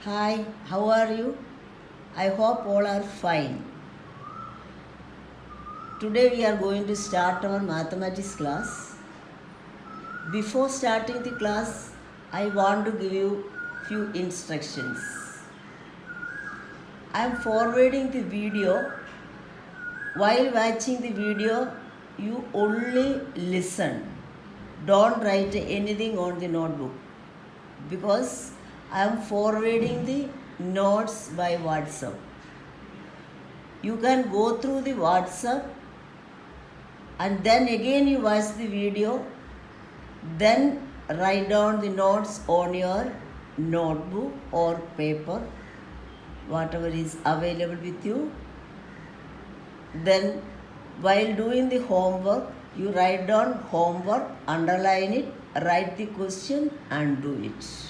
Hi, how are you? I hope all are fine. Today we are going to start our mathematics class. Before starting the class, I want to give you few instructions. I am forwarding the video. While watching the video, you only listen. Don't write anything on the notebook because I am forwarding the notes by WhatsApp. You can go through the WhatsApp and then again you watch the video, then write down the notes on your notebook or paper, whatever is available with you. Then while doing the homework, you write down homework, underline it, write the question and do it.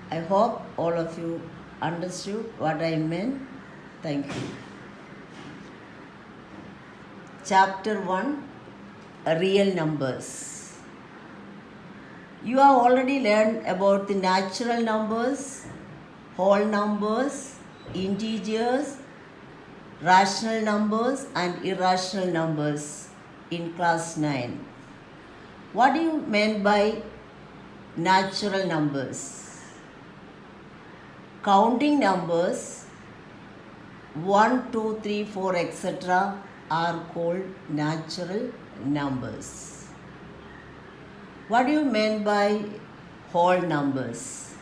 I hope all of you understood what I meant. Thank you. Chapter 1, Real Numbers. You have already learned about the natural numbers, whole numbers, integers, rational numbers and irrational numbers in class 9. What do you mean by natural numbers? Counting numbers 1, 2, 3, 4, etc. are called natural numbers. What do you mean by whole numbers?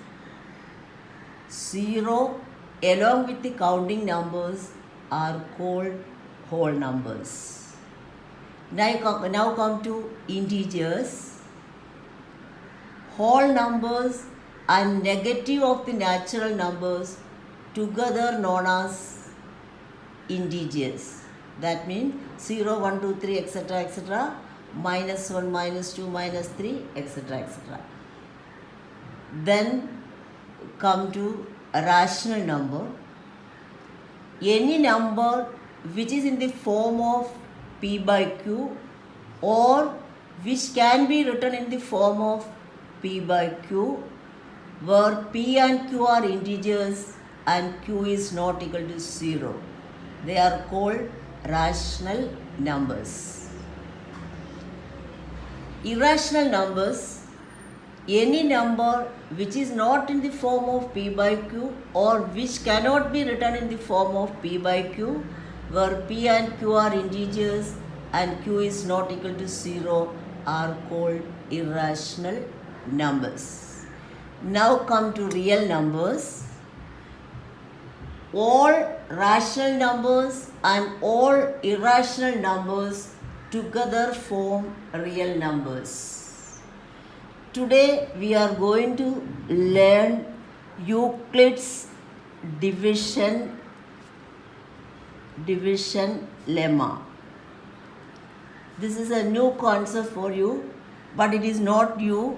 0 along with the counting numbers are called whole numbers. Now come to integers. Whole numbers and negative of the natural numbers together known as integers. That means 0, 1, 2, 3, etc., etc., minus 1, minus 2, minus 3, etc., etc. Then come to a rational number. Any number which is in the form of p by q or which can be written in the form of p by q, where p and q are integers and q is not equal to 0. They are called rational numbers. Irrational numbers, any number which is not in the form of p by q or which cannot be written in the form of p by q, where p and q are integers and q is not equal to 0, are called irrational numbers. Now come to real numbers. All rational numbers and all irrational numbers together form real numbers. Today we are going to learn Euclid's division lemma. This is a new concept for you, but it is not new.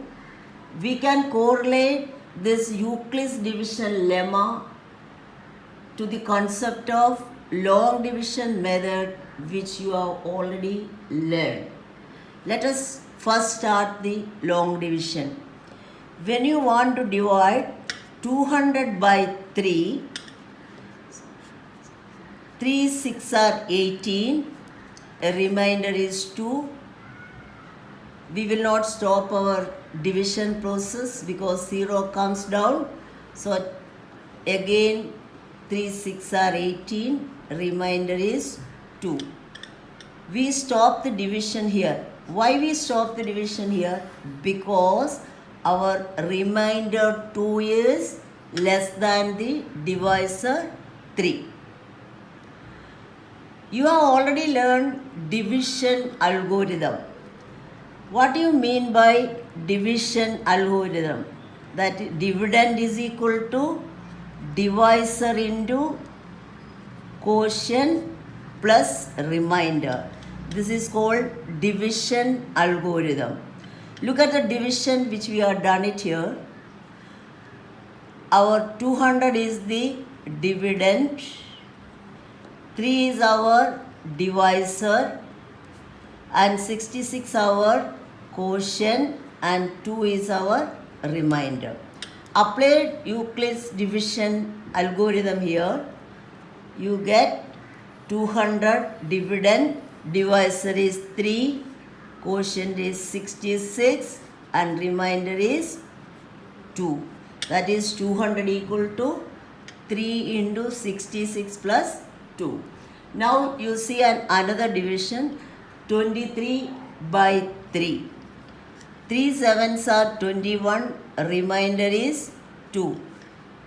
We can correlate this Euclid's division lemma to the concept of long division method, which you have already learned. Let us first start the long division. When you want to divide 200 by 3, 3 6 are 18, a remainder is 2. We will not stop our division process because 0 comes down. So again 3 6 are 18, remainder is 2. We stop the division here. Why we stop the division here? Because our remainder 2 is less than the divisor 3. You have already learned division algorithm. What do you mean by division algorithm? That dividend is equal to divisor into quotient plus remainder. This is called division algorithm. Look at the division which we have done it here. Our 200 is the dividend, 3 is our divisor and 66 our quotient and 2 is our remainder. Apply Euclid's division algorithm here. You get 200, dividend, divisor is 3, quotient is 66 and remainder is 2. That is 200 equal to 3 into 66 plus 2. Now you see another division, 23 by 3. 3 sevens are 21, remainder is 2.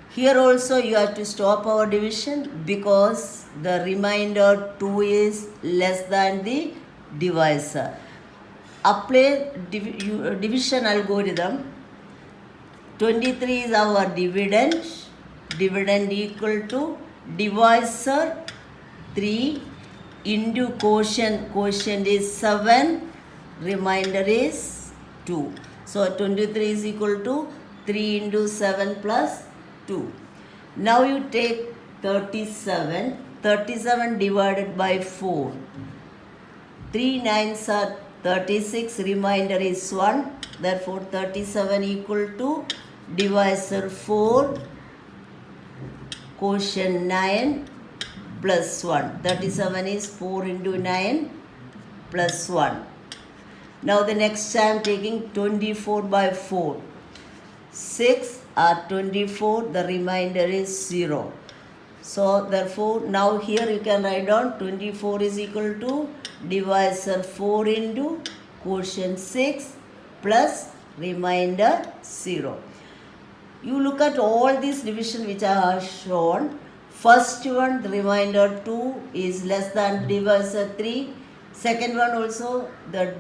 Here also you have to stop our division because the remainder 2 is less than the divisor. Apply division algorithm. 23 is our dividend. Dividend equal to divisor 3 into quotient. Quotient is 7. Remainder is 2. So 23 is equal to 3 into 7 plus 2. Now you take 37. 37 divided by 4. 3 nines are 36. Remainder is 1. Therefore 37 equal to divisor 4. Quotient 9 plus 1. 37 is 4 into 9 plus 1. Now the next I am taking 24 by 4. 6 are 24, the remainder is 0. So therefore now here you can write down 24 is equal to divisor 4 into quotient 6 plus remainder 0. You look at all these division which I have shown. First one, the remainder 2 is less than divisor 3. Second one also the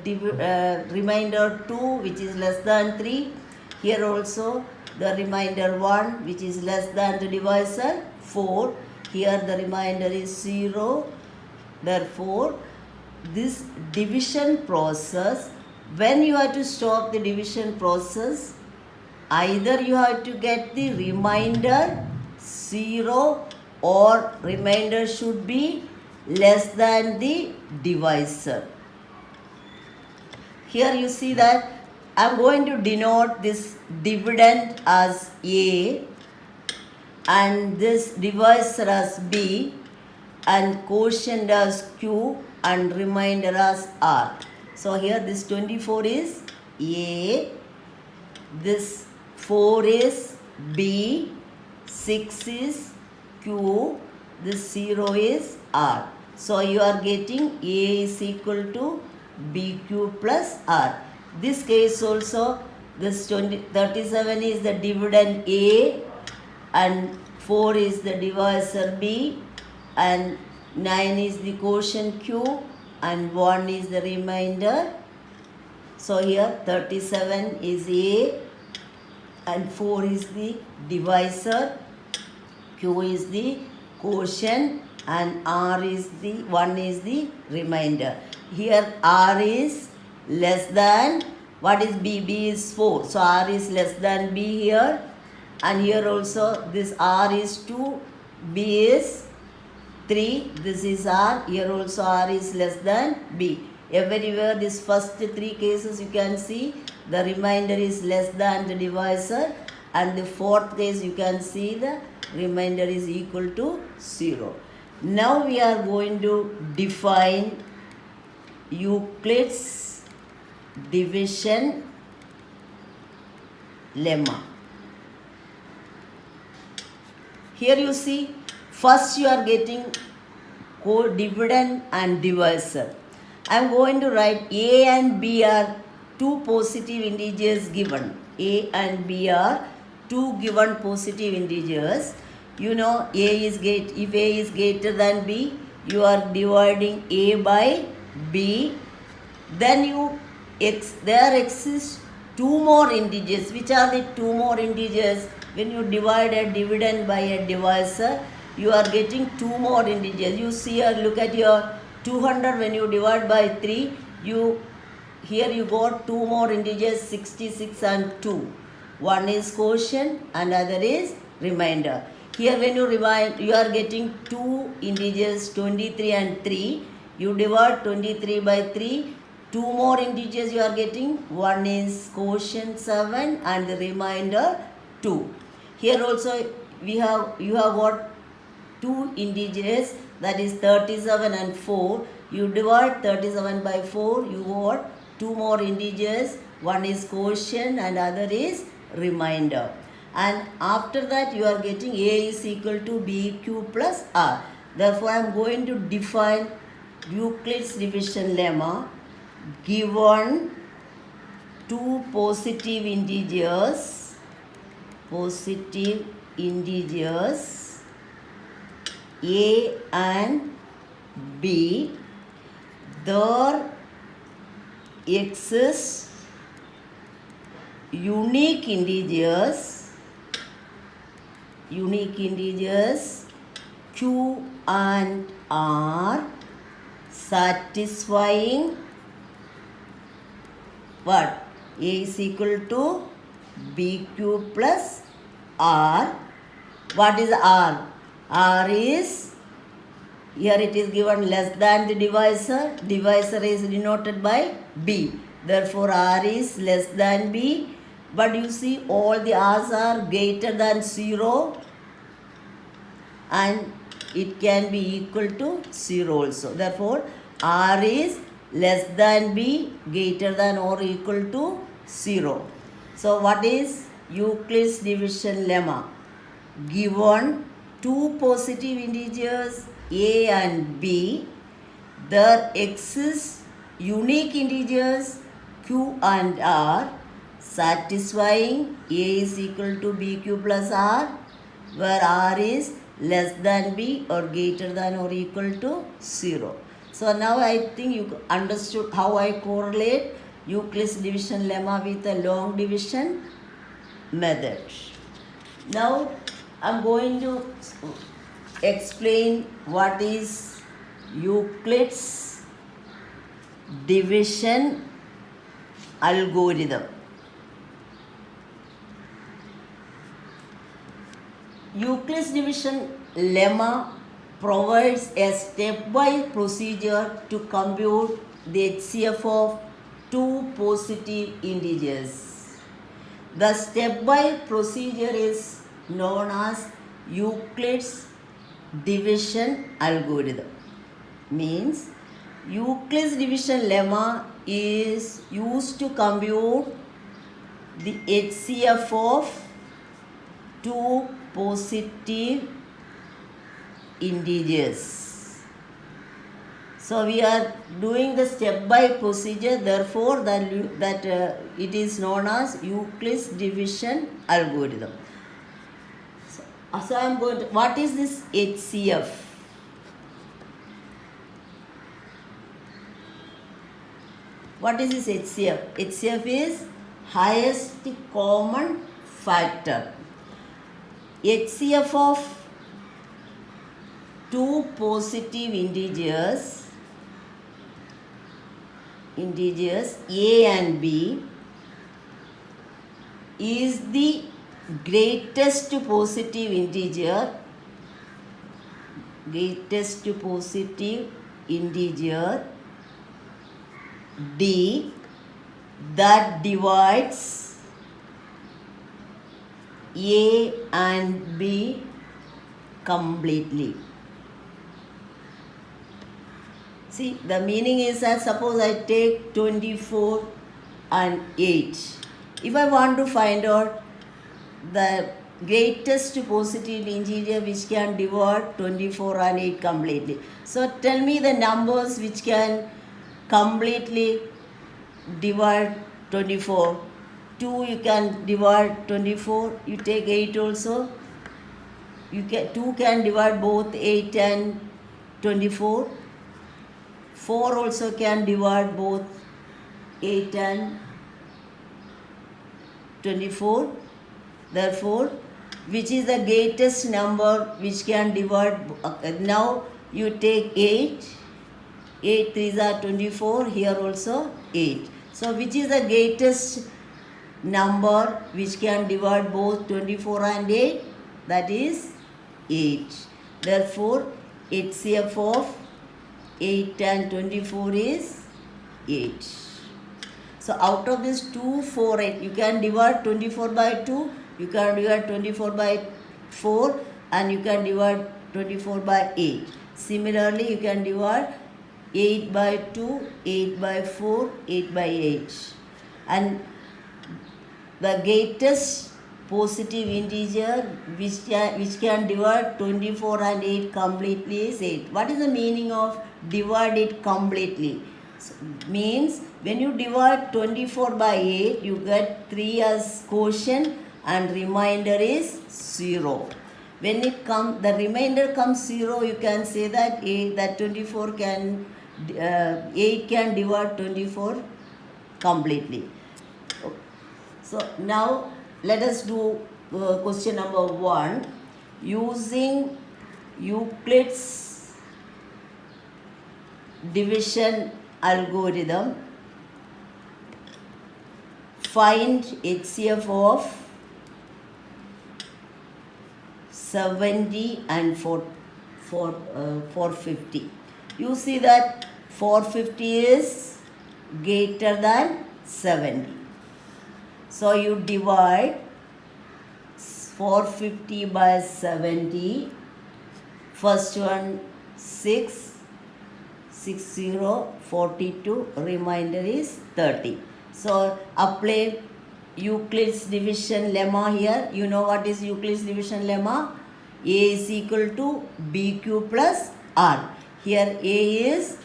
remainder 2 which is less than 3. Here also the remainder 1 which is less than the divisor 4. Here the remainder is 0. Therefore, this division process, when you have to stop the division process, either you have to get the remainder 0 or remainder should be less than the divisor. Here you see that I am going to denote this dividend as A and this divisor as B and quotient as Q and remainder as R. So here this 24 is A, this 4 is B, 6 is Q, this 0 is R. So you are getting A is equal to BQ plus R. This case also this 37 is the dividend A and 4 is the divisor B and 9 is the quotient Q and 1 is the remainder. So here 37 is A and 4 is the divisor, Q is the quotient and R is the 1 is the remainder. Here R is less than, what is B? B is 4. So R is less than B here. And here also this R is 2, B is 3, this is R, here also R is less than B. Everywhere this first 3 cases you can see the remainder is less than the divisor and the fourth case you can see the remainder is equal to 0. Now we are going to define Euclid's division lemma. Here you see, first you are getting dividend and divisor. I am going to write A and B are two positive integers given. A and B are two given positive integers. You know if A is greater than B, you are dividing A by B. Then there exists two more integers. Which are the two more integers? When you divide a dividend by a divisor, you are getting two more integers. You see here, look at your 200 when you divide by 3, here you got two more integers 66 and 2. One is quotient and other is remainder. Here when you divide, you are getting two integers 23 and 3. You divide 23 by 3. Two more integers you are getting. One is quotient 7 and the remainder 2. Here also you have what? Two integers, that is 37 and 4. You divide 37 by 4, you got two more integers. One is quotient and other is remainder. And after that you are getting A is equal to BQ plus R. Therefore I am going to define Euclid's division lemma. Given two positive integers A and B, there exists unique integers Q and R satisfying what? A is equal to BQ plus R. What is R? R is, here it is given less than the divisor. Divisor is denoted by B. Therefore R is less than B. But you see all the R's are greater than 0 and it can be equal to 0 also. Therefore R is less than B, greater than or equal to 0. So what is Euclid's division lemma? Given two positive integers A and B, there exists unique integers Q and R satisfying A is equal to BQ plus R, where R is less than B or greater than or equal to 0. So now I think you understood how I correlate Euclid's division lemma with a long division method. Now I am going to explain what is Euclid's division algorithm. Euclid's division lemma provides a stepwise procedure to compute the HCF of two positive integers. The stepwise procedure is known as Euclid's division algorithm. Means Euclid's division lemma is used to compute the HCF of two positive integers. So we are doing the step-by procedure, therefore that it is known as Euclid's division algorithm. So I am going to, what is this HCF? What is this HCF? HCF is highest common factor. HCF of two positive integers A and B is the greatest positive integer D that divides A and B completely. See, the meaning is that suppose I take 24 and 8. If I want to find out the greatest positive integer which can divide 24 and 8 completely. So tell me the numbers which can completely divide 24. 2 you can divide 24. You take 8 also. 2 can divide both 8 and 24. 4 also can divide both 8 and 24. Therefore, which is the greatest number which can divide? Now you take 8. 8 3s are 24. Here also 8. So which is the greatest number which can divide both 24 and 8? That is 8. Therefore, HCF of 8 and 24 is 8. So out of this 2, 4, 8, you can divide 24 by 2. You can divide 24 by 4 and you can divide 24 by 8. Similarly, you can divide 8 by 2, 8 by 4, 8 by 8. And the greatest positive integer which can divide 24 and 8 completely is 8. What is the meaning of divide it completely? So, means when you divide 24 by 8, you get 3 as quotient and remainder is 0. When it comes, the remainder comes 0, you can say that 24 can 8 can divide 24 completely. So now let us do question number 1. Using Euclid's division algorithm, find HCF of 70 and 450. You see that 450 is greater than 70. So you divide 450 by 70. First one 6, 60, 42, remainder is 30. So apply Euclid's division lemma here. You know what is Euclid's division lemma? A is equal to BQ plus R. Here A is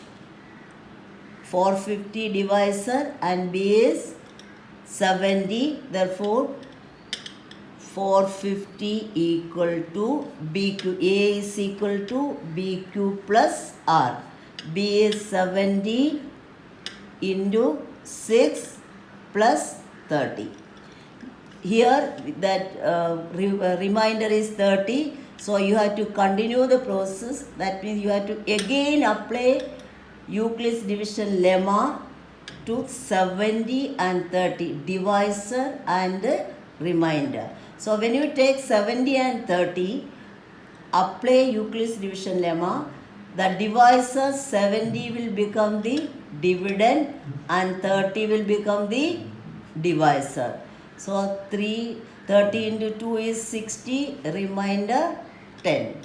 450 divisor and B is 70. Therefore 450 equal to BQ. A is equal to BQ plus R. B is 70 into 6 plus 30. Here that remainder is 30. So you have to continue the process. That means you have to again apply Euclid's division lemma to 70 and 30, divisor and remainder. So when you take 70 and 30, apply Euclid's division lemma, the divisor 70 will become the dividend and 30 will become the divisor. So 30 into 2 is 60, remainder 10.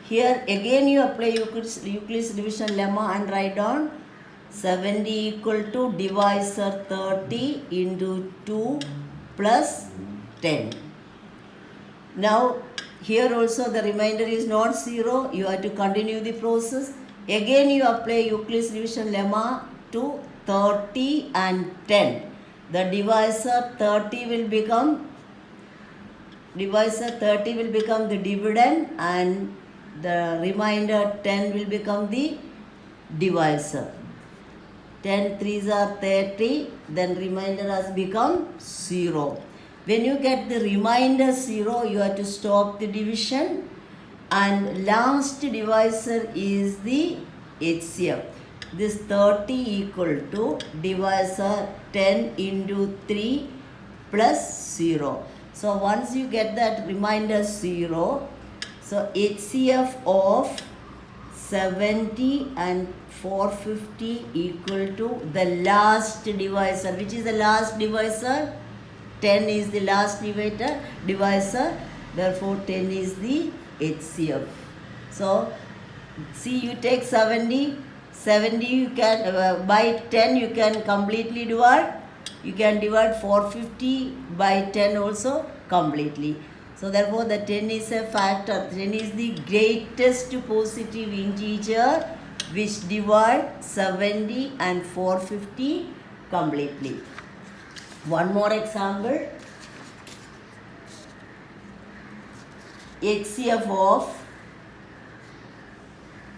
Here again you apply Euclid's division lemma and write down 70 equal to divisor 30 into 2 plus 10. Now here also the remainder is not 0. You have to continue the process. Again you apply Euclid's division lemma to 30 and 10. The divisor 30 will become the dividend and the remainder 10 will become the divisor. 10 3s are 30, then remainder has become 0. When you get the remainder 0, you have to stop the division and last divisor is the HCF. This 30 equal to divisor 10 into 3 plus 0. So once you get that remainder 0, so HCF of 70 and 450 equal to the last divisor. Which is the last divisor? 10 is the last divisor. Therefore 10 is the HCF. So see, you take 70 you can by 10 you can completely divide. You can divide 450 by 10 also completely. So therefore the 10 is a factor. 10 is the greatest positive integer which divide 70 and 450 completely. One more example. HCF of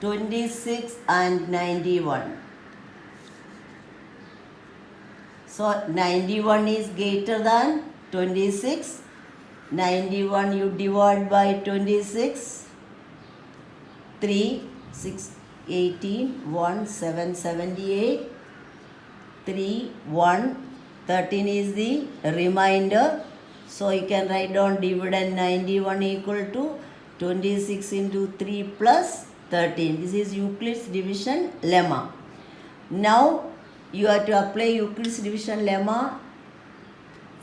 26 and 91. So 91 is greater than 26. 91 you divide by 26. 3, 6, 18, 1, 7, 78. 3, 1, 13 is the remainder. So you can write down dividend 91 equal to 26 into 3 plus 13. This is Euclid's division lemma. Now you have to apply Euclid's division lemma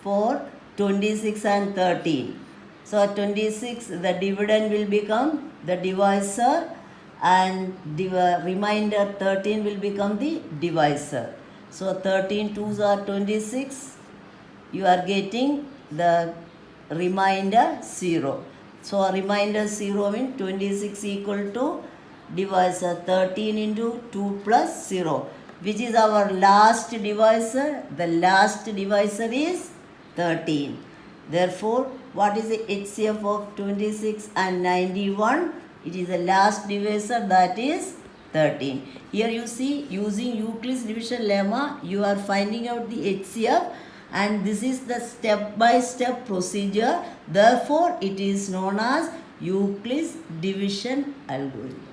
for 26 and 13. So 26, the dividend will become the divisor, and remainder 13 will become the divisor. So 13 2s are 26. You are getting the remainder 0. So remainder 0 means 26 equal to divisor 13 into 2 plus 0. Which is our last divisor? The last divisor is 13. Therefore, what is the HCF of 26 and 91? It is the last divisor, that is 13. Here you see, using Euclid's division lemma, you are finding out the HCF, and this is the step-by-step procedure. Therefore, it is known as Euclid's division algorithm.